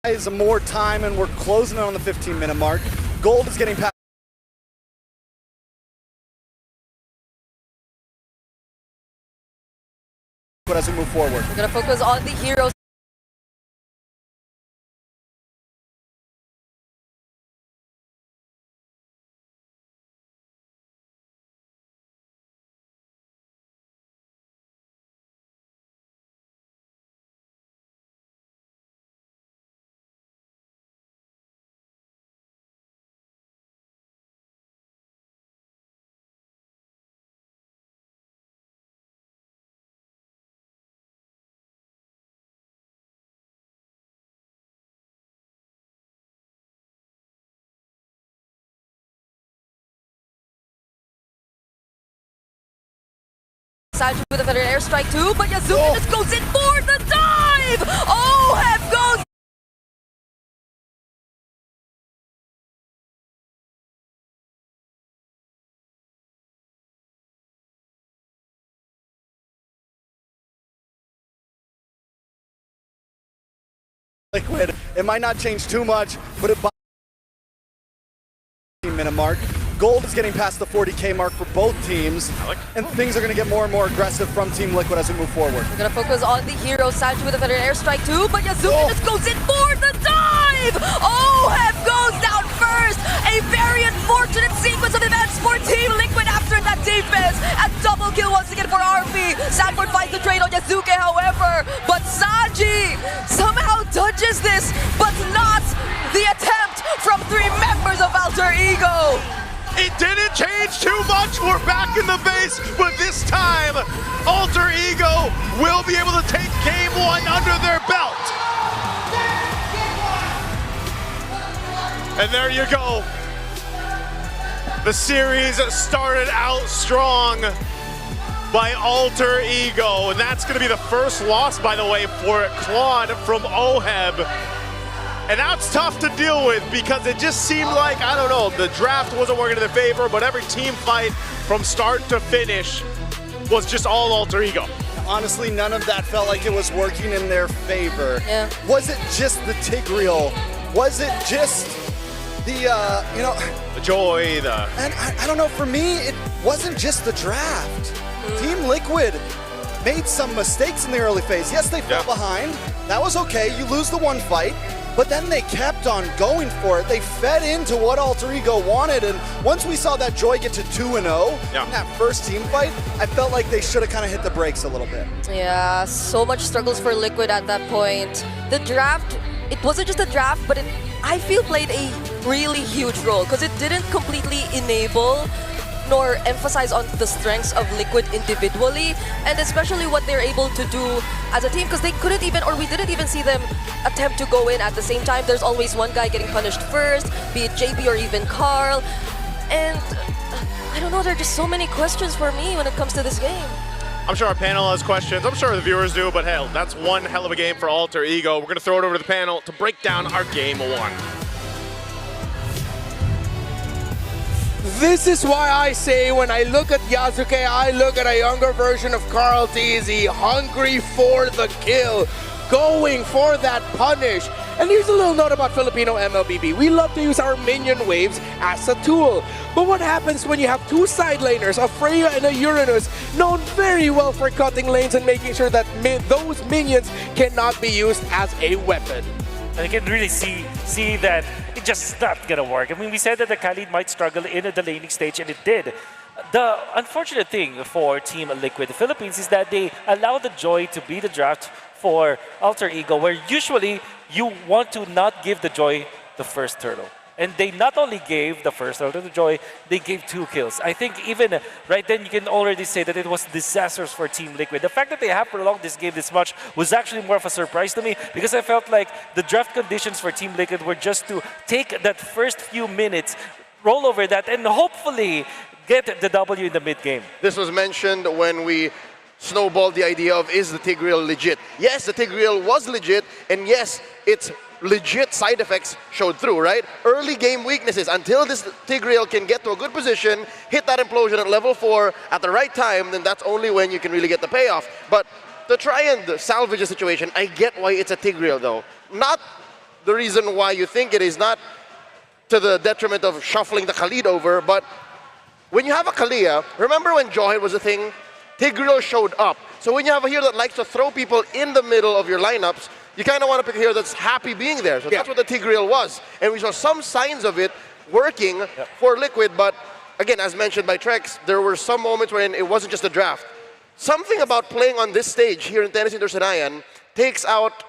Is more time, and we're closing in on the 15-minute mark. Gold is getting past. But as we move forward, we're gonna focus on the heroes. Sanji with a veteran airstrike too, but Yazuki just goes in for the dive! Oh, have goes! Liquid. It might not change too much, but it 15-minute mark. Gold is getting past the 40K mark for both teams, and things are going to get more and more aggressive from Team Liquid as we move forward. We're going to focus on the hero, Sanji with a veteran airstrike too, but Yazuki just goes in for the dive! Oh, have goes down first! A very unfortunate sequence of events for Team Liquid after that defense! A double kill once again for RP! Sanford finds the trade on Yazuki, however, but Sanji somehow dodges this, but not the attempt from 3 members of Alter Ego! It didn't change too much. We're back in the base, but this time, Alter Ego will be able to take game 1 under their belt. And there you go. The series started out strong by Alter Ego, and that's going to be the first loss, by the way, for Claude from OHEB. And that's tough to deal with because it just seemed like, I don't know, the draft wasn't working in their favor, but every team fight from start to finish was just all Alter Ego. Honestly, none of that felt like it was working in their favor. Yeah. Was it just the Tigreal? Was it just the, the joy, And I don't know, for me, it wasn't just the draft. Team Liquid made some mistakes in the early phase. Yes, they fell behind. That was okay. You lose the one fight. But then they kept on going for it. They fed into what Alter Ego wanted, and once we saw that Joy get to 2-0 in that first team fight, I felt like they should have kind of hit the brakes a little bit. Yeah, so much struggles for Liquid at that point. The draft, it wasn't just a draft, but it, I feel, played a really huge role because it didn't completely enable nor emphasize on the strengths of Liquid individually, and especially what they're able to do as a team, because they couldn't even, or we didn't even see them attempt to go in at the same time. There's always one guy getting punished first, be it JB or even Carl, and I don't know, there are just so many questions for me when it comes to this game. I'm sure our panel has questions. I'm sure the viewers do, but hell, that's one hell of a game for Alter Ego. We're going to throw it over to the panel to break down our game 1. This is why I say when I look at Yasuke, I look at a younger version of Carl TZ, hungry for the kill, going for that punish. And here's a little note about Filipino MLBB. We love to use our minion waves as a tool. But what happens when you have 2 side laners, a Freya and a Uranus, known very well for cutting lanes and making sure that those minions cannot be used as a weapon? And you can really see that it's just not gonna work. I mean, we said that the Khalid might struggle in the laning stage, and it did. The unfortunate thing for Team Liquid Philippines is that they allow the Joy to be the draft for Alter Ego, where usually you want to not give the Joy the first turtle. And they not only gave the first turtle to Joy, they gave 2 kills. I think even right then you can already say that it was disastrous for Team Liquid. The fact that they have prolonged this game this much was actually more of a surprise to me, because I felt like the draft conditions for Team Liquid were just to take that first few minutes, roll over that, and hopefully get the W in the mid-game. This was mentioned when we snowballed the idea of, is the Tigreal legit? Yes, the Tigreal was legit, and yes, it's legit side effects showed through, right? Early game weaknesses, until this Tigreal can get to a good position, hit that implosion at level 4 at the right time, then that's only when you can really get the payoff. But to try and salvage a situation, I get why it's a Tigreal though. Not the reason why you think it is not to the detriment of shuffling the Khalid over, but when you have a Kalia, remember when Johan was a thing? Tigreal showed up. So when you have a hero that likes to throw people in the middle of your lineups, you kind of want to pick a hero that's happy being there. So that's what the Tigreal was. And we saw some signs of it working for Liquid, but again, as mentioned by Trex, there were some moments when it wasn't just a draft. Something about playing on this stage here in Tennessee Intersenayan takes out,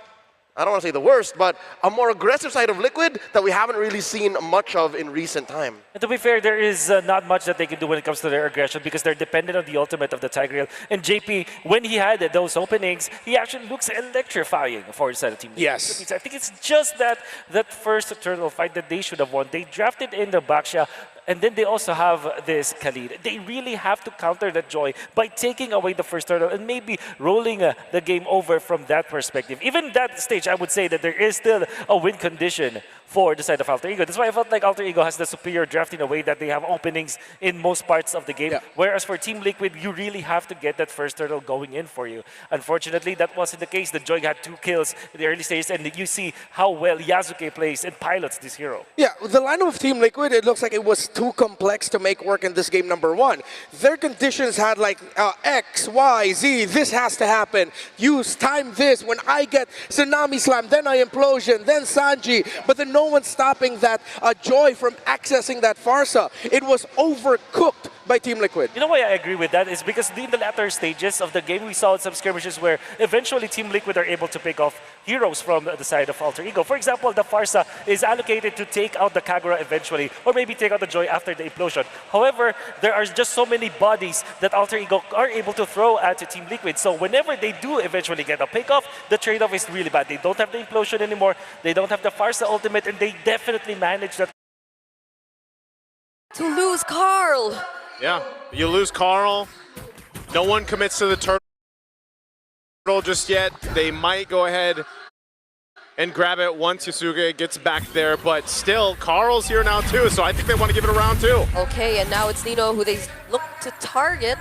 I don't want to say the worst, but a more aggressive side of Liquid that we haven't really seen much of in recent time. And to be fair, there is not much that they can do when it comes to their aggression because they're dependent on the ultimate of the Tigreal. And JP, when he had those openings, he actually looks electrifying for the side of Team Liquid. Yes. I think it's just that first turtle fight that they should have won. They drafted in the Baxia, and then they also have this Khalid. They really have to counter that Joy by taking away the first turtle and maybe rolling the game over from that perspective. Even that stage, I would say that there is still a win condition for the side of Alter Ego. That's why I felt like Alter Ego has the superior draft in a way that they have openings in most parts of the game. Whereas for Team Liquid, you really have to get that first turtle going in for you. Unfortunately, that wasn't the case. The Joy had 2 kills in the early stages, and you see how well Yasuke plays and pilots this hero. Yeah, the lineup of Team Liquid, it looks like it was too complex to make work in this game number 1. Their conditions had like X, Y, Z, this has to happen. Use time this, when I get Tsunami Slam, then I Implosion, then Sanji, but then no one's stopping that Joy from accessing that Farsa. It was overcooked by Team Liquid. You know why I agree with that is because in the latter stages of the game, we saw some skirmishes where eventually Team Liquid are able to pick off heroes from the side of Alter Ego. For example, the Farsa is allocated to take out the Kagura eventually, or maybe take out the Joy after the implosion. However, there are just so many bodies that Alter Ego are able to throw at Team Liquid. So whenever they do eventually get a pick-off, the trade-off is really bad. They don't have the implosion anymore, they don't have the Farsa ultimate, and they definitely manage that. To lose Carl. Yeah, you lose Carl. No one commits to the turtle just yet. They might go ahead and grab it once Yasuke gets back there, but still, Carl's here now too, so I think they want to give it a round 2. Okay, and now it's Nino who they look to target.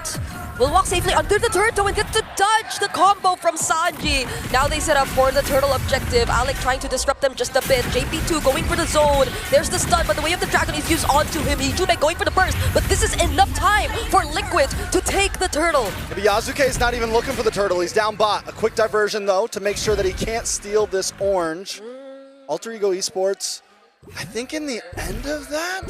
Will walk safely under the turtle and get to dodge the combo from Sanji. Now they set up for the turtle objective. Alec trying to disrupt them just a bit. JP2 going for the zone. There's the stun, but the way of the dragon is used onto him. Hijube going for the burst, but this is enough time for Liquid to take the turtle. Maybe Yasuke is not even looking for the turtle. He's down bot. A quick diversion, though, to make sure that he can't steal this orange. Alter Ego Esports, I think in the end of that,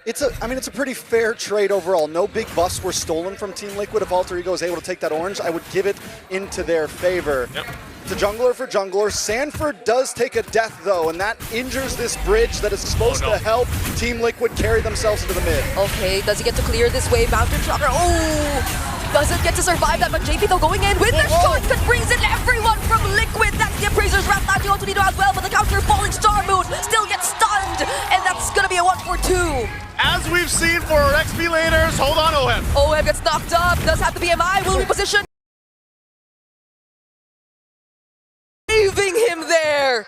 it's a pretty fair trade overall. No big buffs were stolen from Team Liquid. If Alter Ego is able to take that orange, I would give it into their favor. It's a jungler for jungler. Sanford does take a death, though, and that injures this bridge that is supposed to help Team Liquid carry themselves into the mid. Okay, does he get to clear this wave? Mountain Shocker, oh! Doesn't get to survive that, but JP though going in with the shortcut brings in everyone from Liquid. That's the Appraiser's wrap, latching onto Nino as well, but the counter falling Star Moon still gets stunned, and that's gonna be a 1-for-2. As we've seen for our XP laners, hold on, Oheb. Oheb gets knocked up, does have the BMI, will reposition. Saving him there.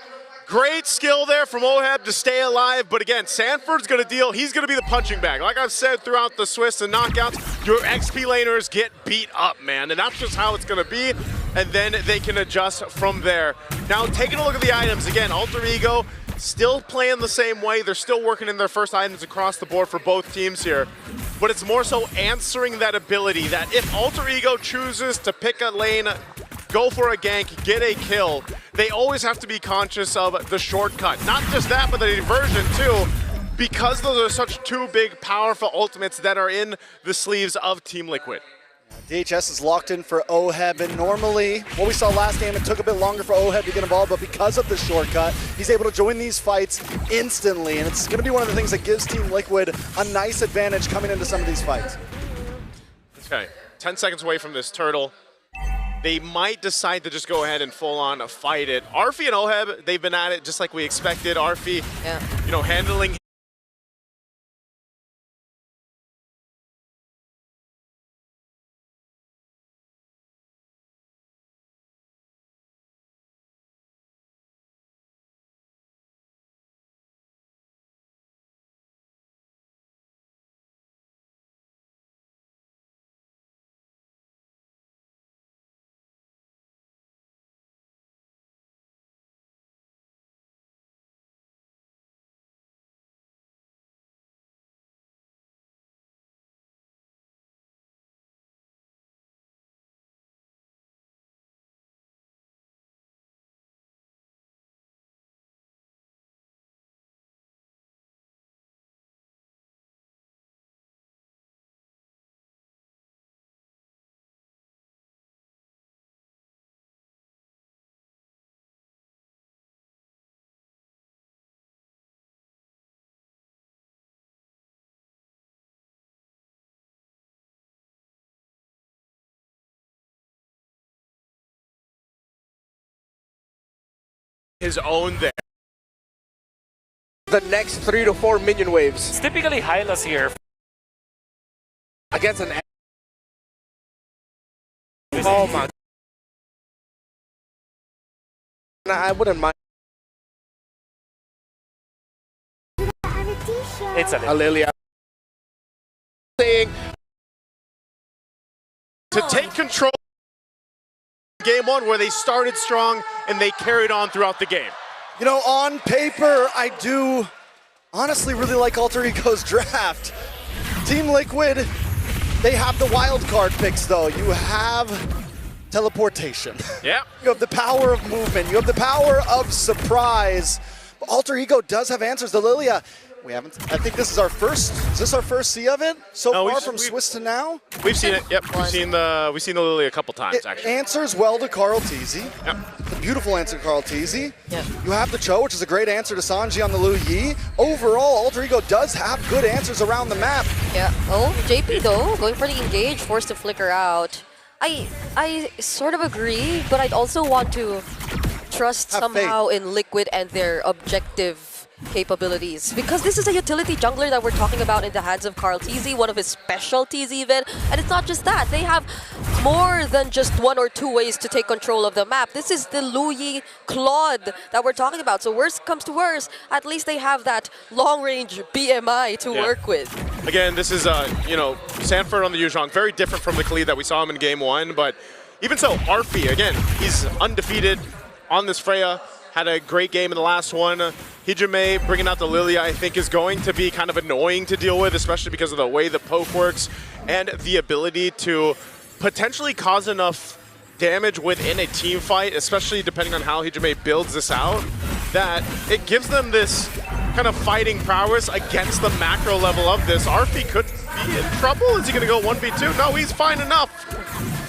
Great skill there from Oheb to stay alive, but again, Sanford's going to deal. He's going to be the punching bag. Like I've said throughout the Swiss and knockouts, your XP laners get beat up, man, and that's just how it's going to be, and then they can adjust from there. Now, taking a look at the items, again, Alter Ego still playing the same way. They're still working in their first items across the board for both teams here, but it's more so answering that ability that if Alter Ego chooses to pick a lane, go for a gank, get a kill, they always have to be conscious of the shortcut. Not just that, but the diversion too, because those are such 2 big, powerful ultimates that are in the sleeves of Team Liquid. DHS is locked in for Oheb, and normally, what we saw last game, it took a bit longer for Oheb to get involved, but because of the shortcut, he's able to join these fights instantly, and it's going to be one of the things that gives Team Liquid a nice advantage coming into some of these fights. Okay, 10 seconds away from this turtle. They might decide to just go ahead and full-on fight it. Arfi and Oheb, they've been at it just like we expected. Arfi, handling his own there. The next 3 to 4 minion waves It's typically Hylas here. against an. Oh my. I wouldn't mind It's a a Lilia saying To take control of game one where they started strong and they carried on throughout the game. You know, on paper, I do honestly really like Alter Ego's draft. Team Liquid, they have the wild card picks though. You have teleportation. Yeah. You have the power of movement. You have the power of surprise. But Alter Ego does have answers. The Lilia, we haven't, I think this is our first, is this our first see of it so No, far from Swiss to now? We've seen it. Yep. We've seen the Lily a couple times It actually. answers well to Carl Teasy. Yep. The beautiful answer to Carl Teasy. Yeah. You have the Cho, which is a great answer to Sanji on the Lu Yi. Overall, Alter Ego does have good answers around the map. Yeah. Oh, JP though, going for the engage, forced to flicker out. I sort of agree, but I'd also want to trust Have somehow in Liquid and their objective capabilities. Because this is a utility jungler that we're talking about in the hands of Carl Teasy, one of his specialties even. And it's not just that. They have more than just 1 or 2 ways to take control of the map. This is the Lu Yi Claude that we're talking about. So worst comes to worst, at least they have that long-range BMI to work with. Again, this is, Sanford on the Yuzhong, very different from the Khalid that we saw him in game one, but even so, Arfi, again, he's undefeated on this Freya, had a great game in the last one. Hijime bringing out the Lilia, I think, is going to be kind of annoying to deal with, especially because of the way the poke works and the ability to potentially cause enough damage within a team fight, especially depending on how Hijime builds this out, that it gives them this kind of fighting prowess against the macro level of this. Arfi could be in trouble. Is he going to go 1v2? No, he's fine enough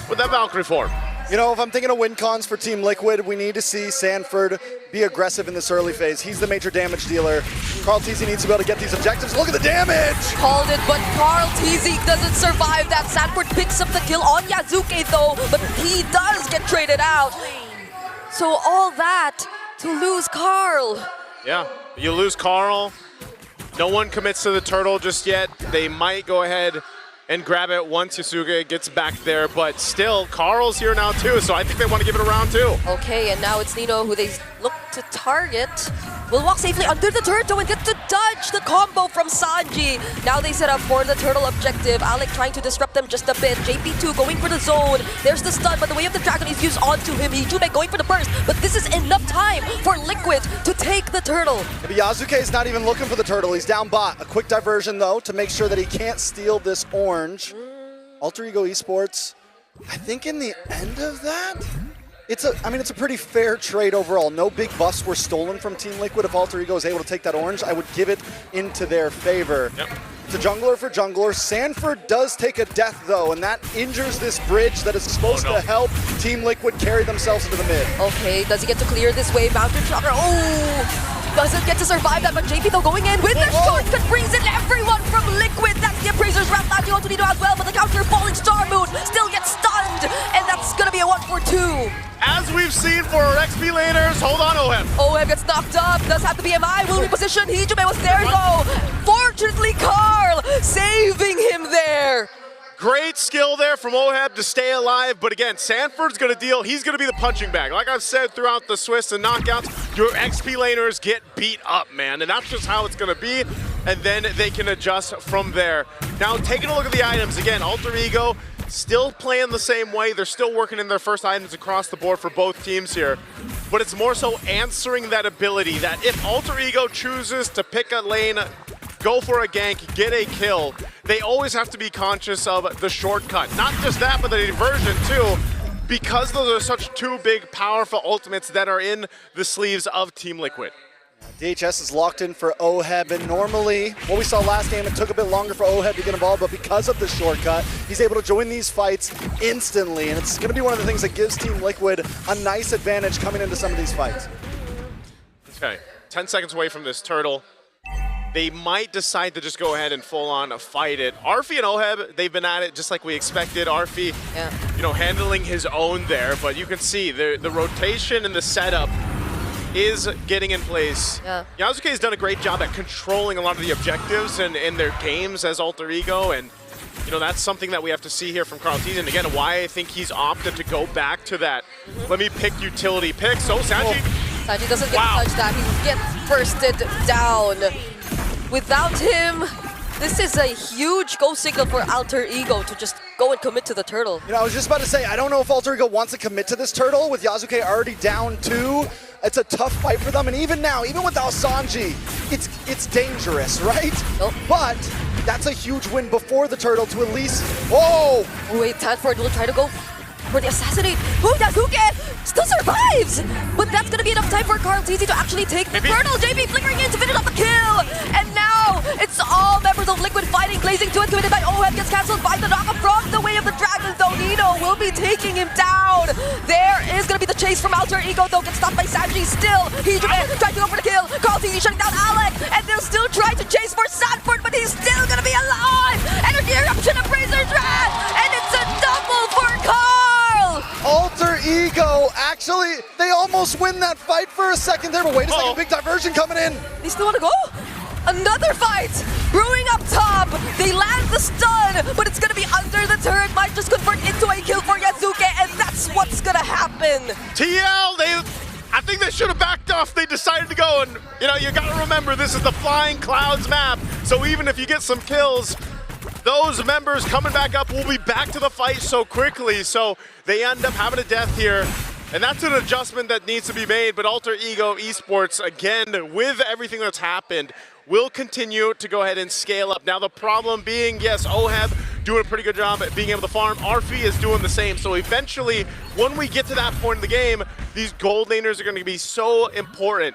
with that Valkyrie form. You know, if I'm thinking of win cons for Team Liquid, we need to see Sanford be aggressive in this early phase. He's the major damage dealer. Carl Teasy needs to be able to get these objectives. Look at the damage! Called it, but Carl Teasy doesn't survive that. Sanford picks up the kill on Yazuke though, but he does get traded out. So all that to lose Carl. Yeah, you lose Carl. No one commits to the turtle just yet. They might go ahead and grab it once Yasuke gets back there, but still, Carl's here now too, so I think they want to give it a round two. Okay, and now it's Nino who they look to target. Will walk safely under the turtle and get to dodge the combo from Sanji. Now they set up for the turtle objective. Alec trying to disrupt them just a bit. JP2 going for the zone. There's the stun, but the way of the dragon is used onto him. Hijube going for the burst, but this is enough time for Liquid to take the turtle. Maybe Yazuke is not even looking for the turtle. He's down bot. A quick diversion though to make sure that he can't steal this orange. Alter Ego Esports, I think in the end of that, it's a pretty fair trade overall. No big buffs were stolen from Team Liquid. If Alter Ego is able to take that orange, I would give it into their favor. Yep. It's a jungler for jungler. Sanford does take a death though, and that injures this bridge that is supposed to help Team Liquid carry themselves into the mid. Okay, does he get to clear this wave? Mountain Shocker, oh! Doesn't get to survive that, but JP though going in with the shortcut brings in everyone from Liquid. That's the Appraiser's wrap, latching onto Nino as well, but the counter falling Star Moon still gets stunned, and that's gonna be a 1-for-2. As we've seen for our XP laners, hold on, Oheb. Oheb gets knocked up, does have the BMI, will reposition. Hijime was there though. Fortunately, Carl saving him there. Great skill there from Oheb to stay alive, but again, Sanford's going to deal. He's going to be the punching bag. Like I've said throughout the Swiss and knockouts, your XP laners get beat up, man, and that's just how it's going to be, and then they can adjust from there. Now, taking a look at the items, again, Alter Ego still playing the same way. They're still working in their first items across the board for both teams here, but it's more so answering that ability that if Alter Ego chooses to pick a lane, go for a gank, get a kill, they always have to be conscious of the shortcut. Not just that, but the diversion too, because those are such two big, powerful ultimates that are in the sleeves of Team Liquid. DHS is locked in for Oheb, and normally, what we saw last game, it took a bit longer for Oheb to get involved, but because of the shortcut, he's able to join these fights instantly, and it's going to be one of the things that gives Team Liquid a nice advantage coming into some of these fights. Okay, 10 seconds away from this turtle. They might decide to just go ahead and full-on fight it. Arfi and Oheb, they've been at it just like we expected. Arfi, handling his own there, but you can see the rotation and the setup is getting in place. Yeah. Yasuke has done a great job at controlling a lot of the objectives in their games as Alter Ego, and that's something that we have to see here from Carl Tees. And again, why I think he's opted to go back to that. Let me pick utility pick. So Sanji. Sanji doesn't get to touch that. He gets bursted down. Without him, this is a huge go signal for Alter Ego to just go and commit to the turtle. I was just about to say, I don't know if Alter Ego wants to commit to this turtle with Yasuke already down 2. It's a tough fight for them, and even now, even without Sanji, it's dangerous, right? Nope. But that's a huge win before the turtle to at least. Whoa! Oh wait, Tanford will try to go for the assassinate. Boom, Yasuke still survives! But that's gonna be enough time for Carl Teasy to actually take the turtle. JP flickering in to finish off the kill! And now, it's all members of Liquid fighting, blazing to it, committed by Oheb, gets cancelled by the knockup from the way of the dragon, though Nino will be taking him down. There is gonna be the chase from Alter Ego, though, gets stopped by Sanji still. Hijime trying to go for the kill. Carl Teasy shutting down Alec, and they'll still try to chase for Sanford, but he's still gonna be alive! Energy eruption of Razor's Wrath, and it's a double for Carl! Alter Ego, actually, they almost win that fight for a second there, but wait a second, big diversion coming in. They still want to go? Another fight! Brewing up top! They land the stun, but it's gonna be under the turret, might just convert into a kill for Yasuke, and that's what's gonna happen! TL, I think they should have backed off. They decided to go, and you gotta remember, this is the Flying Clouds map, so even if you get some kills, those members coming back up will be back to the fight so quickly, so they end up having a death here. And that's an adjustment that needs to be made, but Alter Ego Esports, again, with everything that's happened, will continue to go ahead and scale up. Now the problem being, yes, Oheb doing a pretty good job at being able to farm. Arfi is doing the same. So eventually, when we get to that point in the game, these gold laners are going to be so important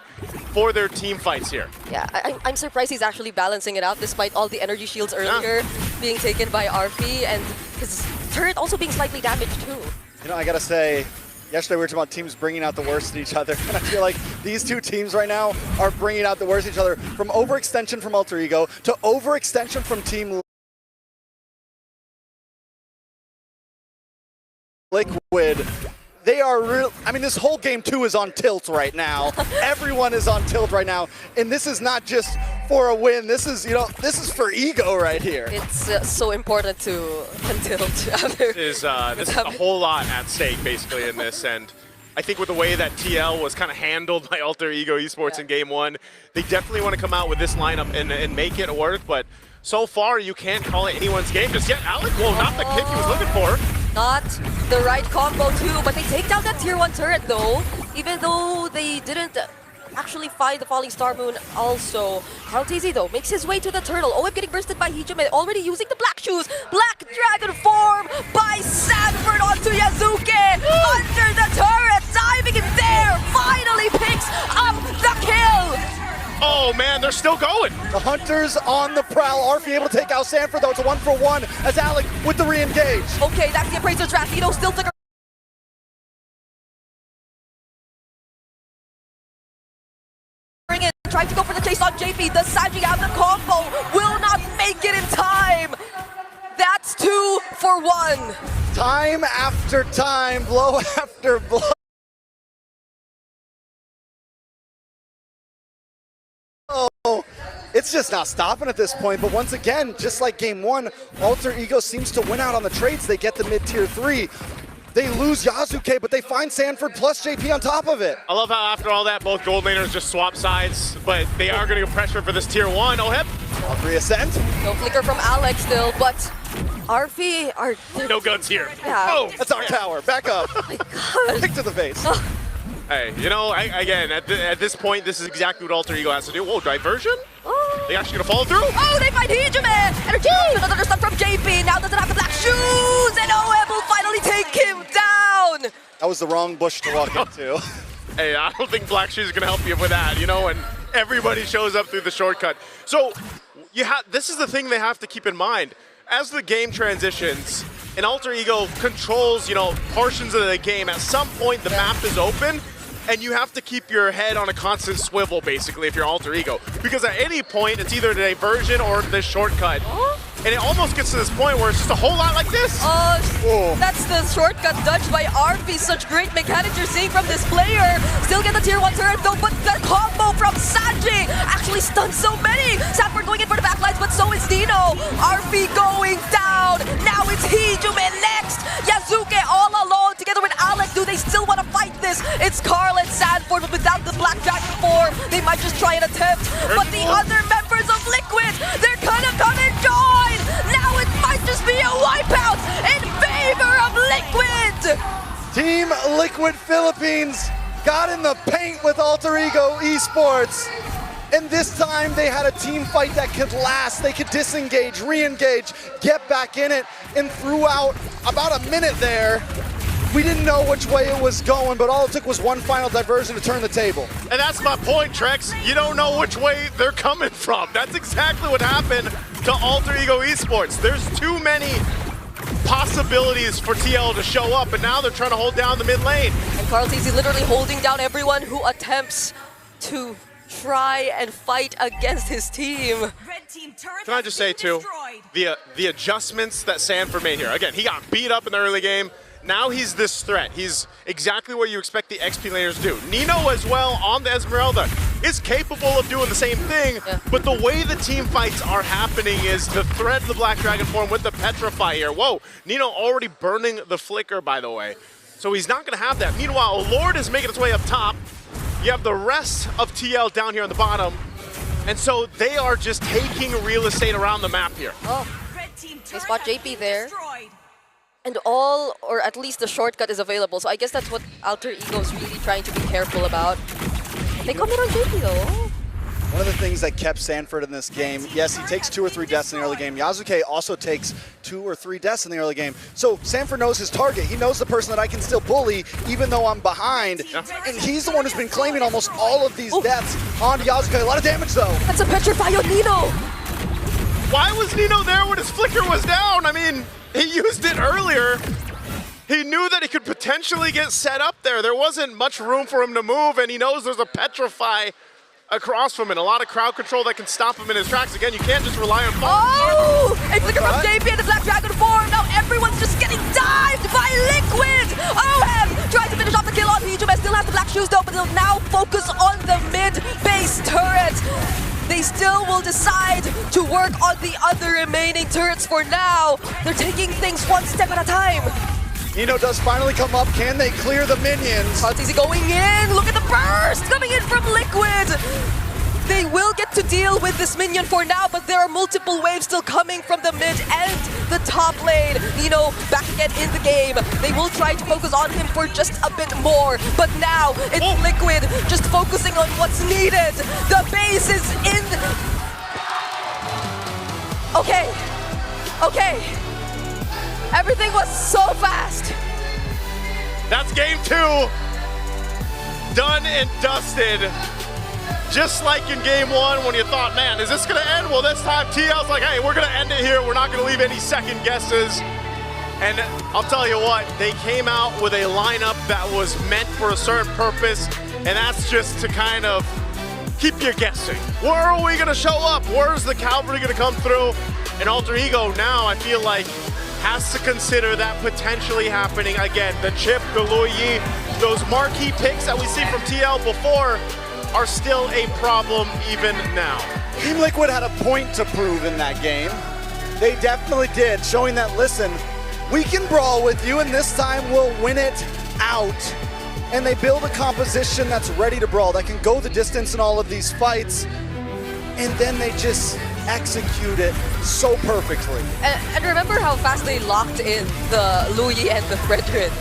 for their team fights here. Yeah, I'm surprised he's actually balancing it out despite all the energy shields earlier being taken by Arfi, and his turret also being slightly damaged too. I gotta say, yesterday we were talking about teams bringing out the worst in each other, and I feel like these two teams right now are bringing out the worst in each other. From overextension from Alter Ego to overextension from Team Liquid. They are real. I mean, this whole game 2 is on tilt right now. Everyone is on tilt right now, and this is not just for a win. This is, this is for ego right here. It's so important to tilt. There's a whole lot at stake basically in this, and I think with the way that TL was kind of handled by Alter Ego Esports in Game 1, they definitely want to come out with this lineup and make it work, but so far you can't call it anyone's game just yet. Alec, well, not the kick he was looking for. Not the right combo too, but they take down that tier 1 turret though, even though they didn't actually find the Falling Star Moon also. Carl Teasy though makes his way to the turtle. OM getting bursted by Hijime, already using the black shoes. Black Dragon form by Sanford onto Yasuke under the turret, diving in there, finally picks up the kill. Oh man, they're still going. The Hunters on the prowl. Arfi able to take out Sanford though. It's a 1-for-1 as Alec with the re-engage. Okay, that's the Appraiser's Wrath. Nino still flickering in, trying to go for the chase on JP. The Sanji out the combo will not make it in time. That's 2 for 1. Time after time, blow after blow. Oh, it's just not stopping at this point, but once again, just like Game 1, Alter Ego seems to win out on the trades. They get the mid-tier 3. They lose Yasuke, but they find Sanford plus JP on top of it. I love how after all that, both gold laners just swap sides, but they are going to get pressure for this tier 1. Oheb. All 3 ascent. No flicker from Alex still, but Arfi are... No guns here. Yeah. Oh, That's our tower. Back up. Oh my god. Kick to the face. Hey, again, at this point, this is exactly what Alter Ego has to do. Whoa, diversion? Oh. They actually gonna follow through? Oh, they find Hijime! Energy! Another stuff from JP, now doesn't have the black shoes! And OM will finally take him down! That was the wrong bush to walk into. Hey, I don't think Black Shoes is gonna help you with that, and everybody shows up through the shortcut. So, this is the thing they have to keep in mind. As the game transitions, and Alter Ego controls, portions of the game, at some point the map is open, and you have to keep your head on a constant swivel, basically, if you're Alter Ego. Because at any point, it's either the diversion or the shortcut. and it almost gets to this point where it's just a whole lot like this. That's the shortcut dodge by RP. Such great mechanics you're seeing from this player. Still get the tier 1 turret though, but the combo from Sanji actually stuns so many. Sanford going in for the backlines, but so is Dino. RP going down. Now it's Hijume next. Yazuke all alone together with Alec. Do they still want to fight this? It's Carl and Sanford, but without the Black Dragon form, they might just try and attempt. But the other members of Liquid, they're gonna come and join. Now it might just be a wipeout in favor of Liquid. Team Liquid Philippines got in the paint with Alter Ego Esports. And this time they had a team fight that could last. They could disengage, re-engage, get back in it, and throughout about a minute there, we didn't know which way it was going, but all it took was one final diversion to turn the table. And that's my point, Trex. You don't know which way they're coming from. That's exactly what happened to Alter Ego Esports. There's too many possibilities for TL to show up, and now they're trying to hold down the mid lane. And Carl TZ literally holding down everyone who attempts to try and fight against his team. Can I just say too, the adjustments that Sanford made here. Again, he got beat up in the early game. Now he's this threat. He's exactly what you expect the XP laners to do. Nino as well on the Esmeralda is capable of doing the same thing, but the way the team fights are happening is the threat of the Black Dragon form with the Petrify here. Whoa, Nino already burning the Flicker, by the way. So he's not gonna have that. Meanwhile, Lord is making its way up top. You have the rest of TL down here on the bottom. And so they are just taking real estate around the map here. Oh, they spot JP there. And all, or at least the shortcut is available. So I guess that's what Alter Ego is really trying to be careful about. They come in on JP though. One of the things that kept Sanford in this game, yes, he takes 2 or 3 deaths in the early game. Yazuke also takes 2 or 3 deaths in the early game. So Sanford knows his target. He knows the person that I can still bully even though I'm behind. And he's the one who's been claiming almost all of these deaths on Yazuke. A lot of damage though. That's a Petrify on Nino. Why was Nino there when his Flicker was down? I mean, he used it earlier. He knew that he could potentially get set up there. There wasn't much room for him to move, and he knows there's a Petrify across from it. A lot of crowd control that can stop him in his tracks. Again, you can't just rely on Oh! A Flicker from JP and the Black Dragon form. Now everyone's just getting dived by Liquid. OM tries to finish off the kill on Hijume. Still has the black shoes though, but they'll now focus on the mid-base turret. They still will decide to work on the other remaining turrets for now. They're taking things one step at a time. Nino does finally come up. Can they clear the minions? Easy going in. Look at the burst coming in from Liquid. They will get to deal with this minion for now, but there are multiple waves still coming from the mid and the top lane. Nino back again in the game. They will try to focus on him for just a bit more, but now it's Liquid just focusing on what's needed. The base is in. Okay. Everything was so fast. That's game 2. Done and dusted. Just like in game 1 when you thought, man, is this gonna end? Well, this time TL's like, hey, we're gonna end it here. We're not gonna leave any second guesses. And I'll tell you what, they came out with a lineup that was meant for a certain purpose, and that's just to kind of keep you guessing. Where are we gonna show up? Where's the cavalry gonna come through? And Alter Ego now, I feel like, has to consider that potentially happening again. The Chip, the Luyi, those marquee picks that we see from TL before are still a problem even now. Team Liquid had a point to prove in that game. They definitely did, showing that, listen, we can brawl with you and this time we'll win it out. And they build a composition that's ready to brawl, that can go the distance in all of these fights. And then they just execute it so perfectly. And remember how fast they locked in the Luyi and the Fredrin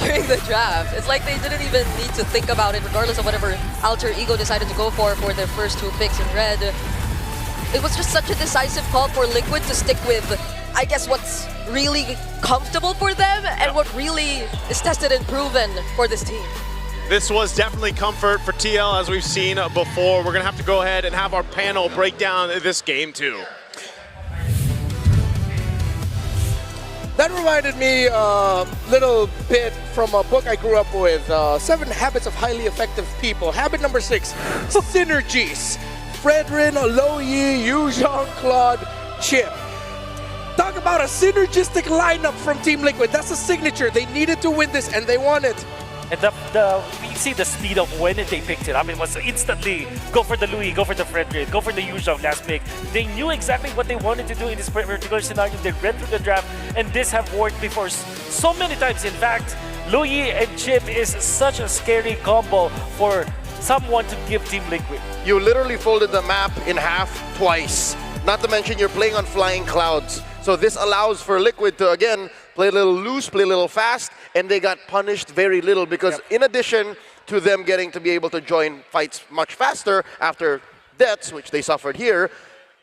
during the draft. It's like they didn't even need to think about it, regardless of whatever Alter Ego decided to go for their first 2 picks in red. It was just such a decisive call for Liquid to stick with, I guess, what's really comfortable for them and what really is tested and proven for this team. This was definitely comfort for TL, as we've seen before. We're gonna have to go ahead and have our panel break down this game too. That reminded me a little bit from a book I grew up with, 7 Habits of Highly Effective People. Habit number 6, synergies. Fredrin, Luyi, Yu Jean-Claude, Chip. talk about a synergistic lineup from Team Liquid. That's a signature. They needed to win this, and they won it. And we see the speed of when they picked it up. It was instantly go for the Louis, go for the Frederick, go for the Yuzhong last pick. They knew exactly what they wanted to do in this particular scenario. They read through the draft, and this have worked before so many times. In fact, Louis and Chip is such a scary combo for someone to give Team Liquid. You literally folded the map in half twice. Not to mention you're playing on flying clouds. So this allows for Liquid to, again, play a little loose, play a little fast, and they got punished very little because in addition to them getting to be able to join fights much faster after deaths, which they suffered here,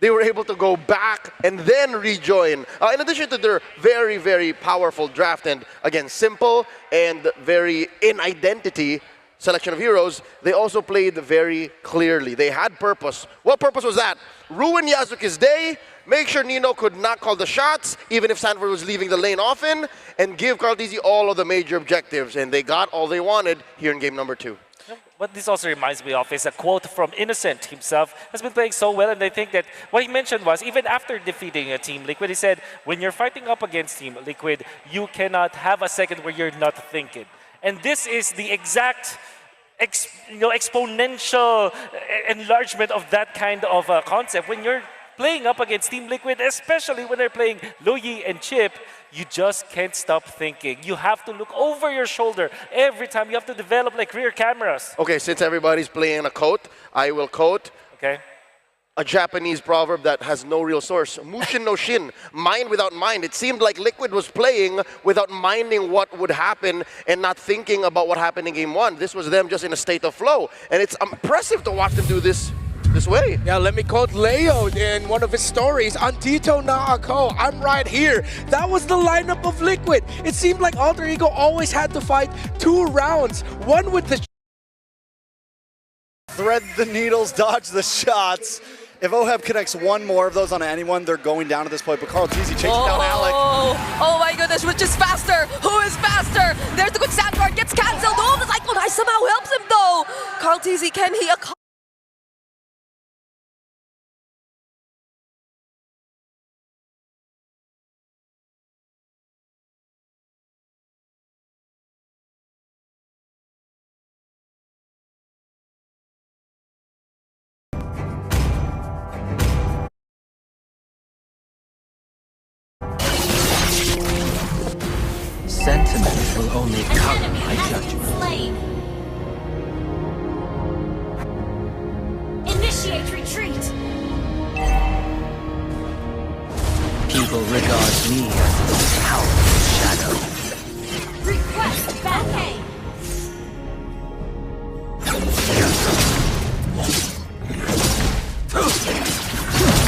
they were able to go back and then rejoin. In addition to their very, very powerful draft and, again, simple and very in identity selection of heroes, they also played very clearly. They had purpose. What purpose was that? Ruin Yasuke's day, make sure Nino could not call the shots, even if Sanford was leaving the lane often, and give Carltese all of the major objectives. And they got all they wanted here in game number 2. What this also reminds me of is a quote from Innocent himself. Has been playing so well, and I think that what he mentioned was, even after defeating a Team Liquid, he said, when you're fighting up against Team Liquid, you cannot have a second where you're not thinking. And this is the exact exponential enlargement of that kind of concept. When you're playing up against Team Liquid, especially when they're playing Loyi and Chip, you just can't stop thinking. You have to look over your shoulder every time. You have to develop like rear cameras. Okay, since everybody's playing a quote, I will quote a Japanese proverb that has no real source. Mushin no shin, mind without mind. It seemed like Liquid was playing without minding what would happen and not thinking about what happened in game 1. This was them just in a state of flow. And it's impressive to watch them do this way. Yeah, let me quote Leo in one of his stories, Antito na ako, I'm right here. That was the lineup of Liquid. It seemed like Alter Ego always had to fight 2 rounds, one with the Thread the needles, dodge the shots. If Oheb connects one more of those on anyone, they're going down at this point. But Carltese chasing down Alec. Oh my goodness, which is faster? Who is faster? There's the good sandbar, gets cancelled. Oh, the Cyclone Ice somehow helps him though. Carltese, can he accomplish? Sentiment will only color my judgment. Slain. Initiate retreat. People regard me as the powerful shadow. Request back aim.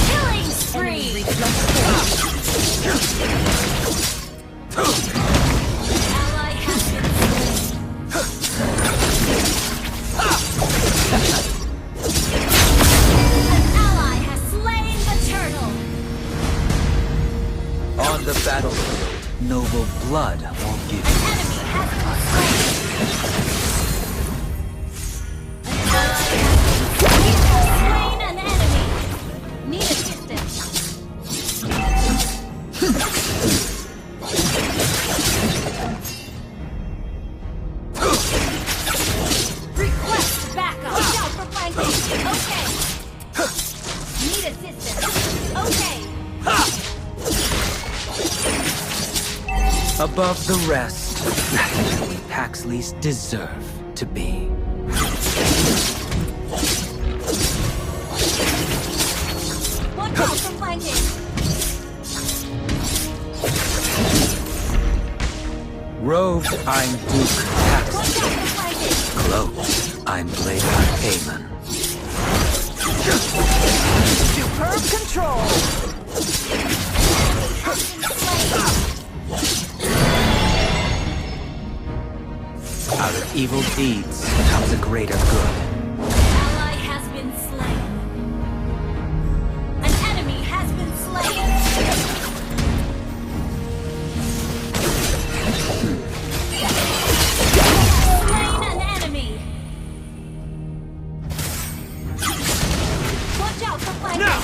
Killing spree. Ally has been slain. An ally has slain the turtle. On the battlefield, noble blood won't give you. Enemy has been slain. An ally has slain an enemy. Need assistance. Request backup. Watch out for flanking. Okay. Need assistance. Okay. Above the rest, that's where we Paxleys deserve to be. Watch out for flanking. Robed, I'm Duke Watch Paxley. out for flanking. Cloaked, I'm Blader Heyman. Superb control. Out of evil deeds comes a greater good. Ally has been slain. An enemy has been slain. Slain an enemy. Watch out for flanking.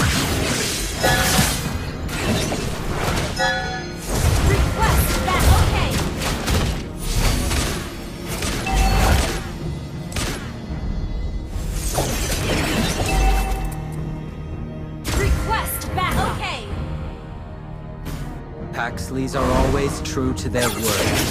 Paxleys are always true to their word.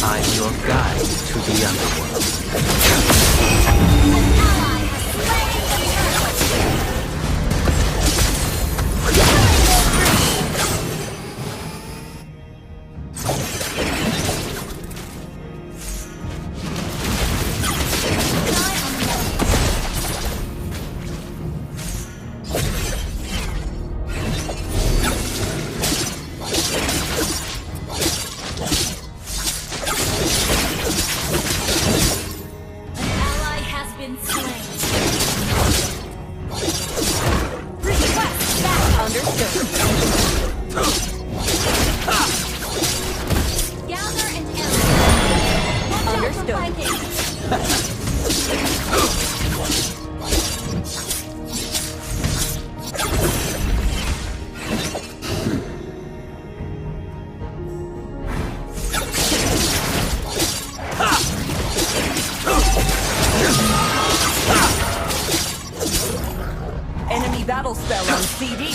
I'm your guide to the underworld. Enemy battle spell on CD.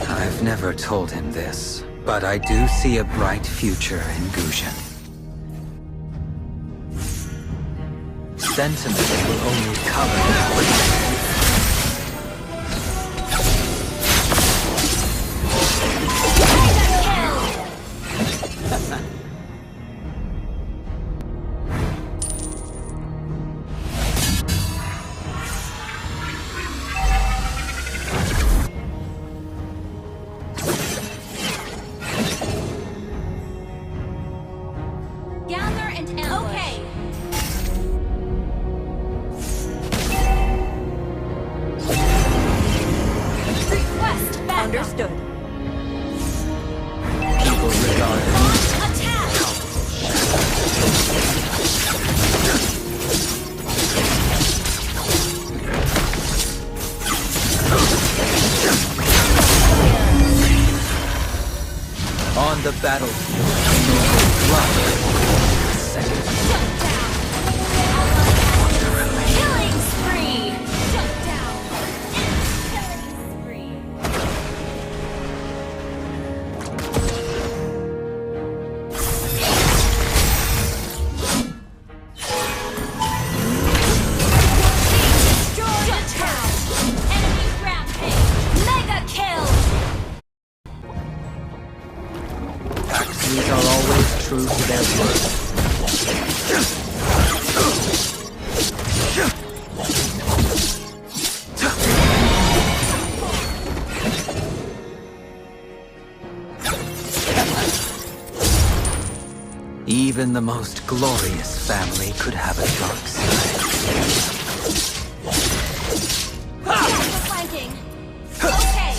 I've never told him this, but I do see a bright future in Gushin. Sentiment will only color his way. Gather and ambush. Okay. Request backup. Understood. People regard him Attack. on the battlefield. Blood. Second. Killing spree. Shut down. Killing spree. Destroy the town. Enemy rampage. Mega kill. Paxleys are always true to their word. Even the most glorious family could have a dark side. Flanking. Okay.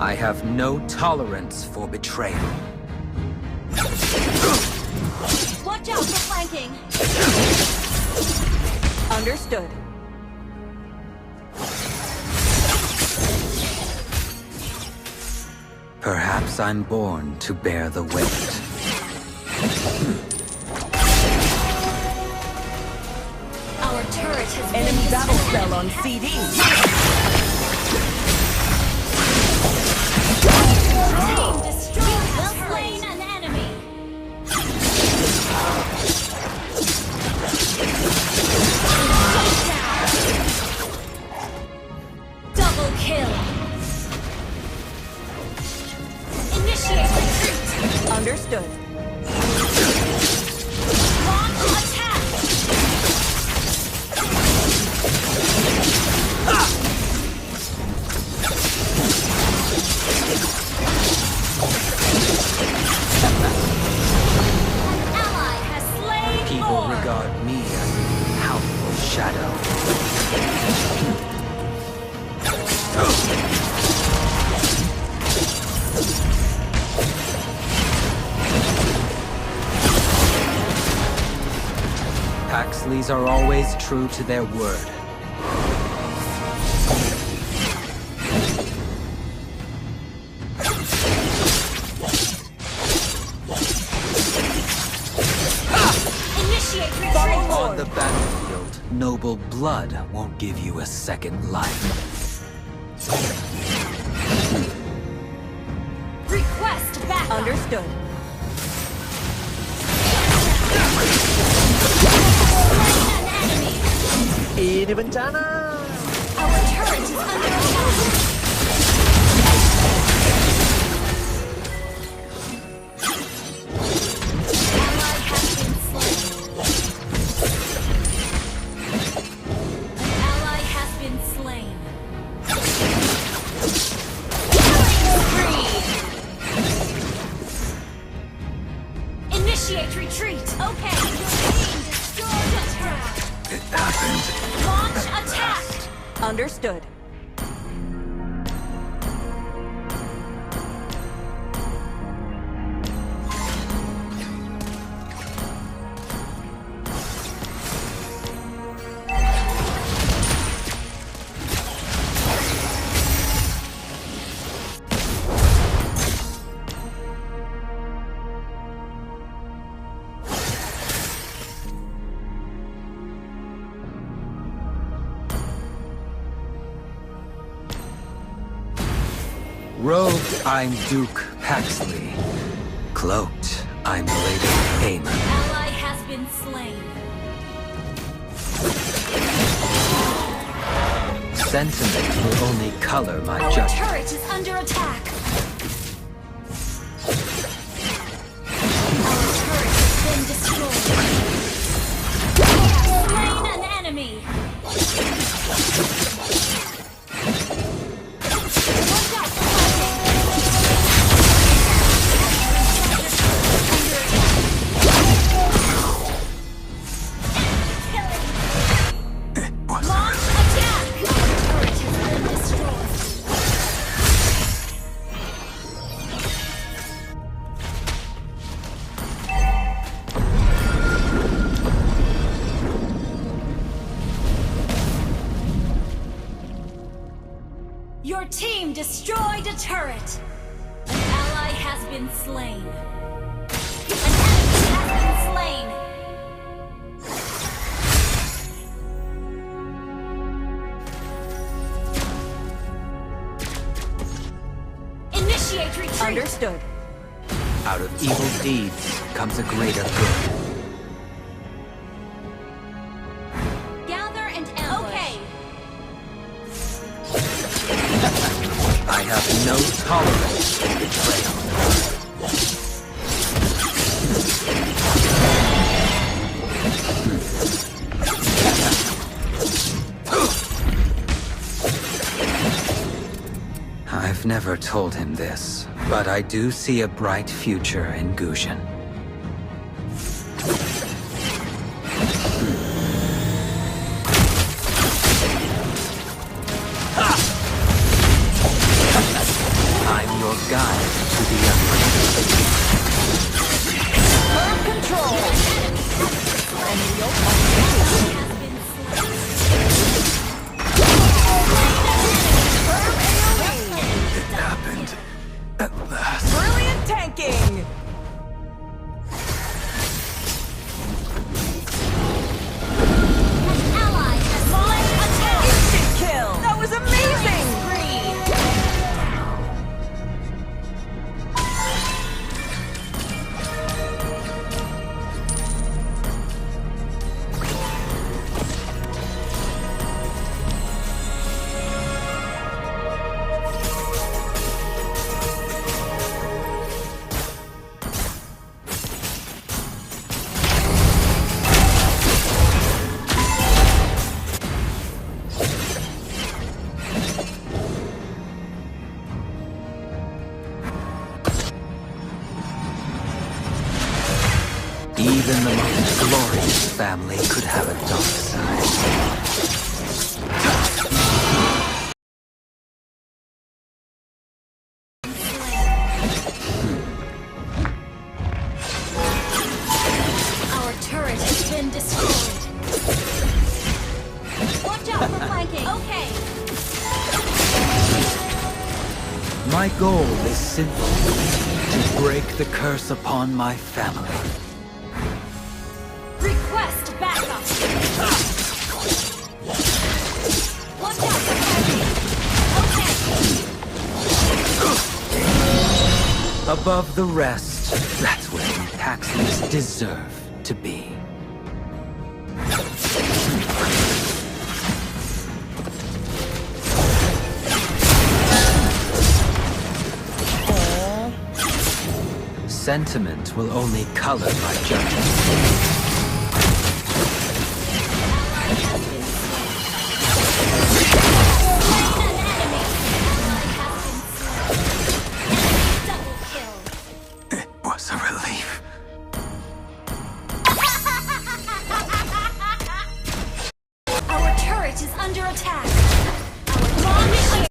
I have no tolerance for betrayal. Watch out for flanking. Understood. Perhaps I'm born to bear the weight. Our turret has been Enemy battle destroyed. spell on CD. Team destroyed. Well slain an enemy. Shut down. Double kill. guard me as a powerful shadow. Paxleys are always true to their word. Initiate retreat. On the battlefield, noble blood won't give you a second life. Request backup. Understood. An enemy. Our turret is under attack. Ally has been slain. An ally has been slain. Killing spree. Initiate retreat. Okay. Your team destroyed a turret. It happened. Launch attack. Understood. Robed, I'm Duke Paxley. Cloaked, I'm Lady Hamer. Ally has been slain. Sentiment will only color my Our judgment. turret is under attack. Our turret has been destroyed. We have slain an enemy. Watch out for fighting. Launch attack! Our turret has been destroyed. Your team destroyed a turret. An ally has been slain. An enemy has been slain. Initiate retreat. Understood. Out of evil deeds comes a greater good. Gather and ambush. Okay. I have no tolerance for betrayal. I've never told him this, but I do see a bright future in Gushin. I'm your guide to the unknown. Firm control. Enemy It happened at last. Brilliant tanking. family could have a dark side. Our turret has been destroyed. Watch out for flanking. Okay. My goal is simple: to break the curse upon my family. Request backup. Watch out for flanking. Okay. Above the rest, that's where you Paxians deserve to be. Sentiment will only color my judgment. It was a relief. Our turret is under attack. Our domination.